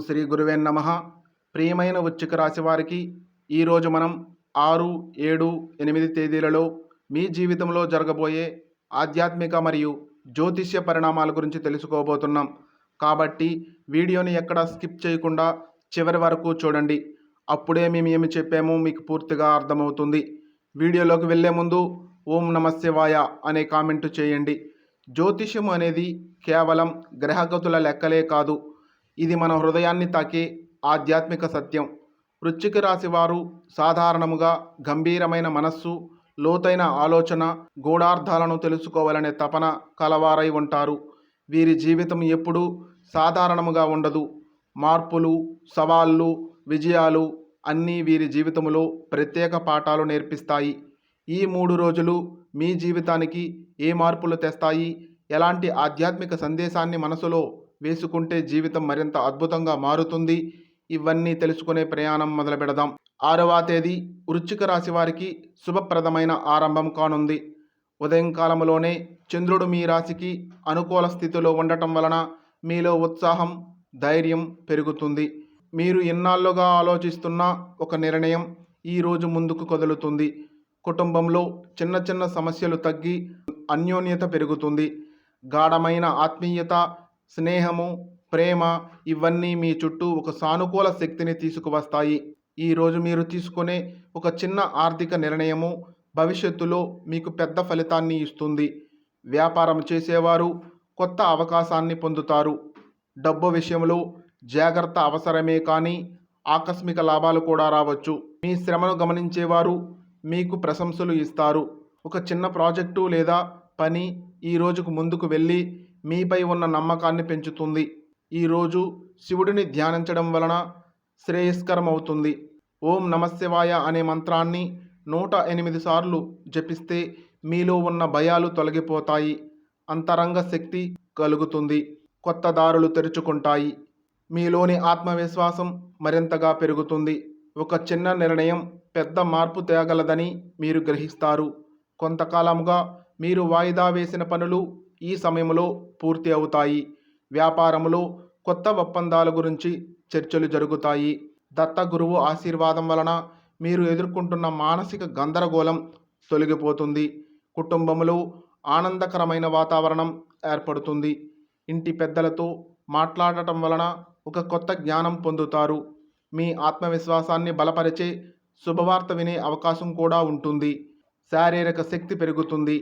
శ్రీ గురువే నమః. ప్రియమైన వృశ్చిక రాశి వారికి ఈరోజు మనం 6, 7, 8 తేదీలలో మీ జీవితంలో జరగబోయే ఆధ్యాత్మిక మరియు జ్యోతిష్య పరిణామాల గురించి తెలుసుకోబోతున్నాం. కాబట్టి వీడియోని ఎక్కడ స్కిప్ చేయకుండా చివరి వరకు చూడండి. అప్పుడే మేము ఏమి చెప్పామో మీకు పూర్తిగా అర్థమవుతుంది. వీడియోలోకి వెళ్ళే ముందు ఓం నమః శివాయ అనే కామెంటు చేయండి. జ్యోతిష్యం అనేది కేవలం గ్రహగతుల లెక్కలే కాదు, ఇది మన హృదయాన్ని తాకే ఆధ్యాత్మిక సత్యం. వృశ్చిక రాశి వారు సాధారణముగా గంభీరమైన మనస్సు, లోతైన ఆలోచన, గూఢార్థాలను తెలుసుకోవాలనే తపన కలవారై ఉంటారు. వీరి జీవితం ఎప్పుడూ సాధారణముగా ఉండదు. మార్పులు, సవాళ్ళు, విజయాలు అన్నీ వీరి జీవితంలో ప్రత్యేక పాఠాలు నేర్పిస్తాయి. ఈ 3 రోజులు మీ జీవితానికి ఏ మార్పులు తెస్తాయి, ఎలాంటి ఆధ్యాత్మిక సందేశాన్ని మనసులో వేసుకుంటే జీవితం మరింత అద్భుతంగా మారుతుంది, ఇవన్నీ తెలుసుకునే ప్రయాణం మొదలు పెడదాం. 6వ తేదీ వృశ్చిక రాశి వారికి శుభప్రదమైన ఆరంభం కానుంది. ఉదయం కాలంలోనే చంద్రుడు మీ రాశికి అనుకూల స్థితిలో ఉండటం వలన మీలో ఉత్సాహం, ధైర్యం పెరుగుతుంది. మీరు ఇన్నాళ్ళుగా ఆలోచిస్తున్న ఒక నిర్ణయం ఈరోజు ముందుకు కదులుతుంది. కుటుంబంలో చిన్న చిన్న సమస్యలు తగ్గి అన్యోన్యత పెరుగుతుంది. గాఢమైన ఆత్మీయత, స్నేహము, ప్రేమ ఇవన్నీ మీ చుట్టూ ఒక సానుకూల శక్తిని తీసుకువస్తాయి. ఈరోజు మీరు తీసుకునే ఒక చిన్న ఆర్థిక నిర్ణయము భవిష్యత్తులో మీకు పెద్ద ఫలితాన్ని ఇస్తుంది. వ్యాపారం చేసేవారు కొత్త అవకాశాన్ని పొందుతారు. డబ్బు విషయంలో జాగ్రత్త అవసరమే, కానీ ఆకస్మిక లాభాలు కూడా రావచ్చు. మీ శ్రమను గమనించేవారు మీకు ప్రశంసలు ఇస్తారు. ఒక చిన్న ప్రాజెక్టు లేదా పని ఈ రోజుకు ముందుకు వెళ్ళి మీపై ఉన్న నమ్మకాన్ని పెంచుతుంది. ఈరోజు శివుడిని ధ్యానించడం వలన శ్రేయస్కరం అవుతుంది. ఓం నమః శివాయ అనే మంత్రాన్ని 108 సార్లు జపిస్తే మీలో ఉన్న భయాలు తొలగిపోతాయి. అంతరంగ శక్తి కలుగుతుంది. కొత్త దారులు తెరుచుకుంటాయి. మీలోని ఆత్మవిశ్వాసం మరింతగా పెరుగుతుంది. ఒక చిన్న నిర్ణయం పెద్ద మార్పు తేగలదని మీరు గ్రహిస్తారు. కొంతకాలంగా మీరు వాయిదా వేసిన పనులు ఈ సమయంలో పూర్తి అవుతాయి. వ్యాపారంలో కొత్త ఒప్పందాల గురించి చర్చలు జరుగుతాయి. దత్త గురువు ఆశీర్వాదం వలన మీరు ఎదుర్కొంటున్న మానసిక గందరగోళం తొలగిపోతుంది. కుటుంబంలో ఆనందకరమైన వాతావరణం ఏర్పడుతుంది. ఇంటి పెద్దలతో మాట్లాడటం వలన ఒక కొత్త జ్ఞానం పొందుతారు. మీ ఆత్మవిశ్వాసాన్ని బలపరిచే శుభవార్త వినే అవకాశం కూడా ఉంటుంది. శారీరక శక్తి పెరుగుతుంది.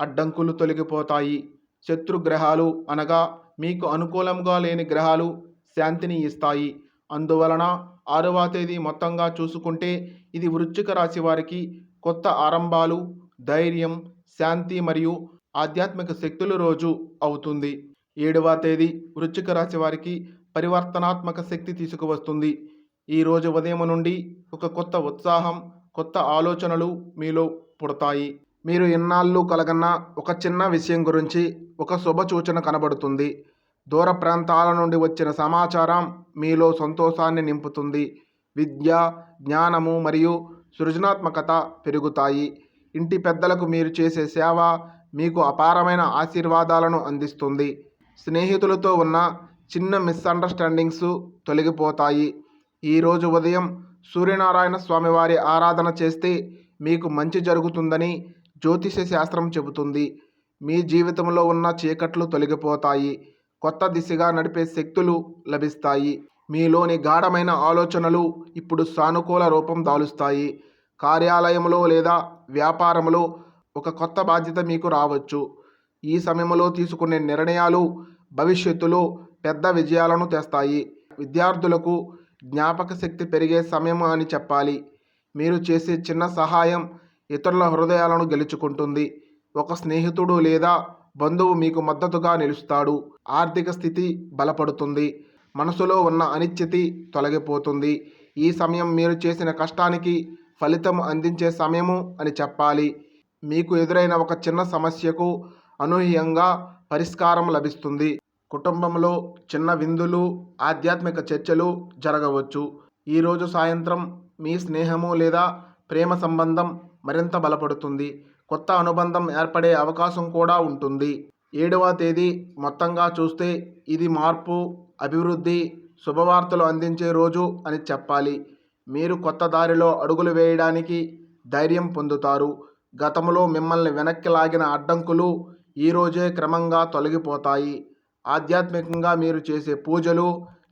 అడ్డంకులు తొలగిపోతాయి. శత్రుగ్రహాలు అనగా మీకు అనుకూలంగా లేని గ్రహాలు శాంతిని ఇస్తాయి. అందువలన 6వ తేదీ మొత్తంగా చూసుకుంటే ఇది వృశ్చిక రాశి వారికి కొత్త ఆరంభాలు, ధైర్యం, శాంతి మరియు ఆధ్యాత్మిక శక్తుల రోజు అవుతుంది. 7వ తేదీ వృశ్చిక రాశి వారికి పరివర్తనాత్మక శక్తి తీసుకువస్తుంది. ఈరోజు ఉదయం నుండి ఒక కొత్త ఉత్సాహం, కొత్త ఆలోచనలు మీలో పుడతాయి. మీరు ఇన్నాళ్ళు కలగన్న ఒక చిన్న విషయం గురించి ఒక శుభ సూచన కనబడుతుంది. దూర ప్రాంతాల నుండి వచ్చిన సమాచారం మీలో సంతోషాన్ని నింపుతుంది. విద్య, జ్ఞానము మరియు సృజనాత్మకత పెరుగుతాయి. ఇంటి పెద్దలకు మీరు చేసే సేవ మీకు అపారమైన ఆశీర్వాదాలను అందిస్తుంది. స్నేహితులతో ఉన్న చిన్న మిస్అండర్స్టాండింగ్స్ తొలగిపోతాయి. ఈరోజు ఉదయం సూర్యనారాయణ స్వామివారి ఆరాధన చేస్తే మీకు మంచి జరుగుతుందని జ్యోతిష శాస్త్రం చెబుతుంది. మీ జీవితంలో ఉన్న చీకట్లు తొలగిపోతాయి. కొత్త దిశగా నడిపే శక్తులు లభిస్తాయి. మీలోని గాఢమైన ఆలోచనలు ఇప్పుడు సానుకూల రూపం దాలుస్తాయి. కార్యాలయంలో లేదా వ్యాపారంలో ఒక కొత్త బాధ్యత మీకు రావచ్చు. ఈ సమయంలో తీసుకునే నిర్ణయాలు భవిష్యత్తులో పెద్ద విజయాలను తెస్తాయి. విద్యార్థులకు జ్ఞాపక శక్తి పెరిగే సమయం అని చెప్పాలి. మీరు చేసే చిన్న సహాయం ఇతరుల హృదయాలను గెలుచుకుంటుంది. ఒక స్నేహితుడు లేదా బంధువు మీకు మద్దతుగా నిలుస్తాడు. ఆర్థిక స్థితి బలపడుతుంది. మనసులో ఉన్న అనిశ్చితి తొలగిపోతుంది. ఈ సమయం మీరు చేసిన కష్టానికి ఫలితం అందించే సమయము అని చెప్పాలి. మీకు ఎదురైన ఒక చిన్న సమస్యకు అనూహ్యంగా పరిష్కారం లభిస్తుంది. కుటుంబంలో చిన్న విందులు, ఆధ్యాత్మిక చర్చలు జరగవచ్చు. ఈరోజు సాయంత్రం మీ స్నేహము లేదా ప్రేమ సంబంధం మరింత బలపడుతుంది. కొత్త అనుబంధం ఏర్పడే అవకాశం కూడా ఉంటుంది. 7వ తేదీ మొత్తంగా చూస్తే ఇది మార్పు, అభివృద్ధి, శుభవార్తలు అందించే రోజు అని చెప్పాలి. మీరు కొత్త దారిలో అడుగులు వేయడానికి ధైర్యం పొందుతారు. గతంలో మిమ్మల్ని వెనక్కి లాగిన అడ్డంకులు ఈరోజే క్రమంగా తొలగిపోతాయి. ఆధ్యాత్మికంగా మీరు చేసే పూజలు,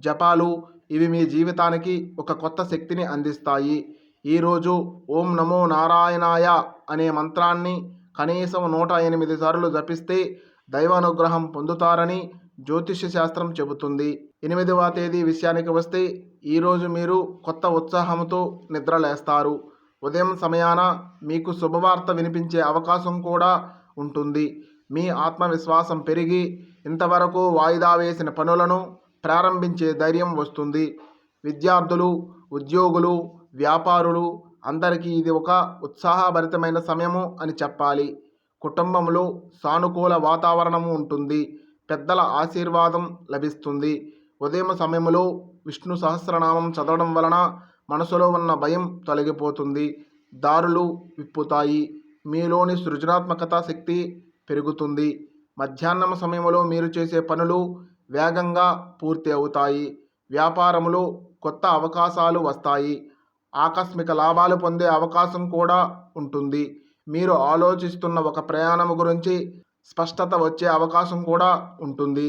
జపాలు ఇవి మీ జీవితానికి ఒక కొత్త శక్తిని అందిస్తాయి. ఈరోజు ఓం నమో నారాయణాయ అనే మంత్రాన్ని కనీసం 108 సార్లు జపిస్తే దైవానుగ్రహం పొందుతారని జ్యోతిష్య శాస్త్రం చెబుతుంది. 8వ తేదీ విషయానికి వస్తే ఈరోజు మీరు కొత్త ఉత్సాహంతో నిద్రలేస్తారు. ఉదయం సమయాన మీకు శుభవార్త వినిపించే అవకాశం కూడా ఉంటుంది. మీ ఆత్మవిశ్వాసం పెరిగి ఇంతవరకు వాయిదా వేసిన పనులను ప్రారంభించే ధైర్యం వస్తుంది. విద్యార్థులు, ఉద్యోగులు, వ్యాపారులు అందరికీ ఇది ఒక ఉత్సాహభరితమైన సమయము అని చెప్పాలి. కుటుంబంలో సానుకూల వాతావరణం ఉంటుంది. పెద్దల ఆశీర్వాదం లభిస్తుంది. ఉదయం సమయంలో విష్ణు సహస్రనామం చదవడం వలన మనసులో ఉన్న భయం తొలగిపోతుంది. దారులు విప్పుతాయి. మీలోని సృజనాత్మకత శక్తి పెరుగుతుంది. మధ్యాహ్నం సమయంలో మీరు చేసే పనులు వేగంగా పూర్తి అవుతాయి. వ్యాపారంలో కొత్త అవకాశాలు వస్తాయి. ఆకస్మిక లాభాలు పొందే అవకాశం కూడా ఉంటుంది. మీరు ఆలోచిస్తున్న ఒక ప్రయాణం గురించి స్పష్టత వచ్చే అవకాశం కూడా ఉంటుంది.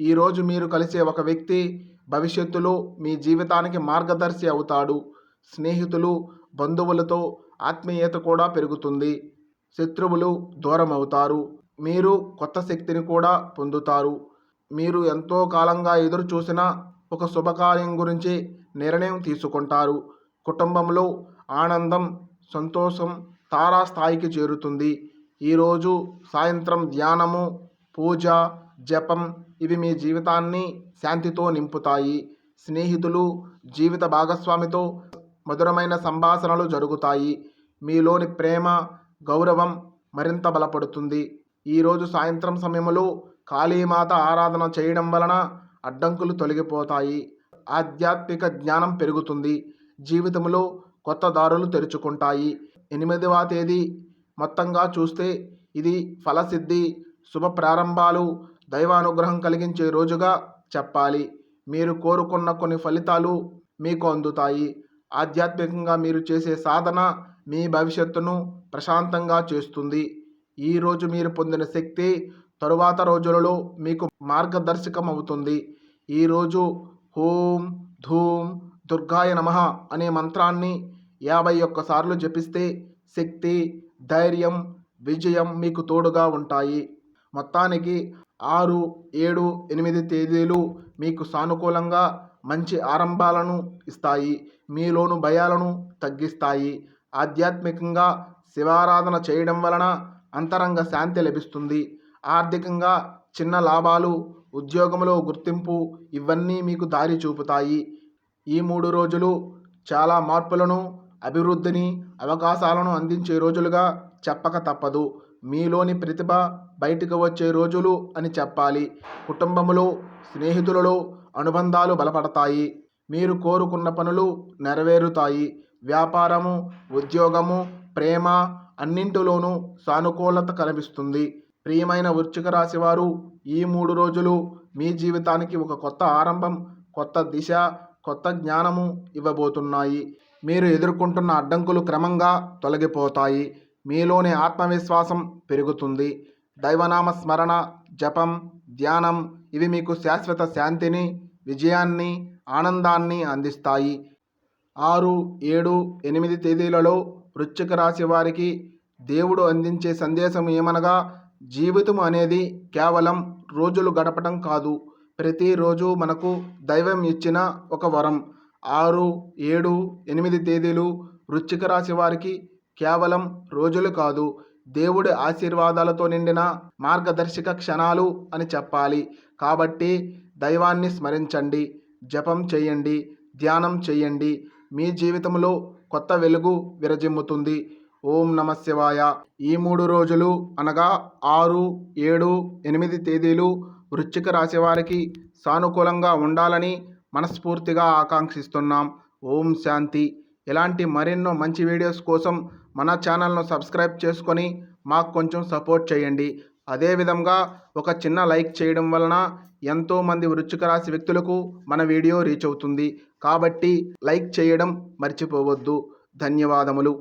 ఈరోజు మీరు కలిసే ఒక వ్యక్తి భవిష్యత్తులో మీ జీవితానికి మార్గదర్శి అవుతాడు. స్నేహితులు, బంధువులతో ఆత్మీయత కూడా పెరుగుతుంది. శత్రువులు దూరం అవుతారు. మీరు కొత్త శక్తిని కూడా పొందుతారు. మీరు ఎంతో కాలంగా ఎదురు చూసిన ఒక శుభకార్యం గురించి నిర్ణయం తీసుకుంటారు. కుటుంబంలో ఆనందం, సంతోషం తారాస్థాయికి చేరుతుంది. ఈరోజు సాయంత్రం ధ్యానము, పూజ, జపం ఇవి మీ జీవితాన్ని శాంతితో నింపుతాయి. స్నేహితులు, జీవిత భాగస్వామితో మధురమైన సంభాషణలు జరుగుతాయి. మీలోని ప్రేమ, గౌరవం మరింత బలపడుతుంది. ఈరోజు సాయంత్రం సమయంలో కాళీమాత ఆరాధన చేయడం వలన అడ్డంకులు తొలగిపోతాయి. ఆధ్యాత్మిక జ్ఞానం పెరుగుతుంది. జీవితంలో కొత్త దారులు తెరుచుకుంటాయి. 8వ తేదీ మొత్తంగా చూస్తే ఇది ఫలసిద్ధి, శుభ ప్రారంభాలు, దైవానుగ్రహం కలిగించే రోజుగా చెప్పాలి. మీరు కోరుకున్న కొన్ని ఫలితాలు మీకు అందుతాయి. ఆధ్యాత్మికంగా మీరు చేసే సాధన మీ భవిష్యత్తును ప్రశాంతంగా చేస్తుంది. ఈరోజు మీరు పొందిన శక్తి తరువాత రోజులలో మీకు మార్గదర్శకం అవుతుంది. ఈరోజు ఓం ధూం దుర్గాయ నమః అనే మంత్రాన్ని 51 సార్లు జపిస్తే శక్తి, ధైర్యం, విజయం మీకు తోడుగా ఉంటాయి. మొత్తానికి 6, 7, 8 తేదీలు మీకు సానుకూలంగా మంచి ఆరంభాలను ఇస్తాయి. మీలోను భయాలను తగ్గిస్తాయి. ఆధ్యాత్మికంగా శివారాధన చేయడం వలన అంతరంగ శాంతి లభిస్తుంది. ఆర్థికంగా చిన్న లాభాలు, ఉద్యోగంలో గుర్తింపు ఇవన్నీ మీకు దారి చూపుతాయి. ఈ 3 రోజులు చాలా మార్పులను, అభివృద్ధిని, అవకాశాలను అందించే రోజులుగా చెప్పక తప్పదు. మీలోని ప్రతిభ బయటకు వచ్చే రోజులు అని చెప్పాలి. కుటుంబంలో, స్నేహితులలో అనుబంధాలు బలపడతాయి. మీరు కోరుకున్న పనులు నెరవేరుతాయి. వ్యాపారము, ఉద్యోగము, ప్రేమ అన్నింటిలోనూ సానుకూలత కనిపిస్తుంది. ప్రియమైన వృశ్చిక రాశి వారు, ఈ 3 రోజులు మీ జీవితానికి ఒక కొత్త ఆరంభం, కొత్త దిశ, కొత్త జ్ఞానము ఇవ్వబోతున్నాయి. మీరు ఎదుర్కొంటున్న అడ్డంకులు క్రమంగా తొలగిపోతాయి. మీలోని ఆత్మవిశ్వాసం పెరుగుతుంది. దైవనామ స్మరణ, జపం, ధ్యానం ఇవి మీకు శాశ్వత శాంతిని, విజయాన్ని, ఆనందాన్ని అందిస్తాయి. 6, 7, 8 తేదీలలో వృశ్చిక రాశి వారికి దేవుడు అందించే సందేశం ఏమనగా, జీవితం అనేది కేవలం రోజులు గడపటం కాదు, ప్రతిరోజు మనకు దైవం ఇచ్చిన ఒక వరం. 6, 7, 8 తేదీలు వృశ్చిక రాశి వారికి కేవలం రోజులు కాదు, దేవుడి ఆశీర్వాదాలతో నిండిన మార్గదర్శక క్షణాలు అని చెప్పాలి. కాబట్టి దైవాన్ని స్మరించండి, జపం చేయండి, ధ్యానం చేయండి. మీ జీవితంలో కొత్త వెలుగు విరజిమ్ముతుంది. ఓం నమ శివాయ. ఈ 3 రోజులు అనగా 6, 7, 8 తేదీలు వృశ్చిక రాశి వారికి సానుకూలంగా ఉండాలని మనస్ఫూర్తిగా ఆకాంక్షిస్తున్నాం. ఓం శాంతి. ఇలాంటి మరెన్నో మంచి వీడియోస్ కోసం మన ఛానల్ను సబ్స్క్రైబ్ చేసుకొని మాకు కొంచెం సపోర్ట్ చేయండి. అదేవిధంగా ఒక చిన్న లైక్ చేయడం వలన ఎంతోమంది వృశ్చిక రాశి వ్యక్తులకు మన వీడియో రీచ్ అవుతుంది. కాబట్టి లైక్ చేయడం మర్చిపోవద్దు. ధన్యవాదములు.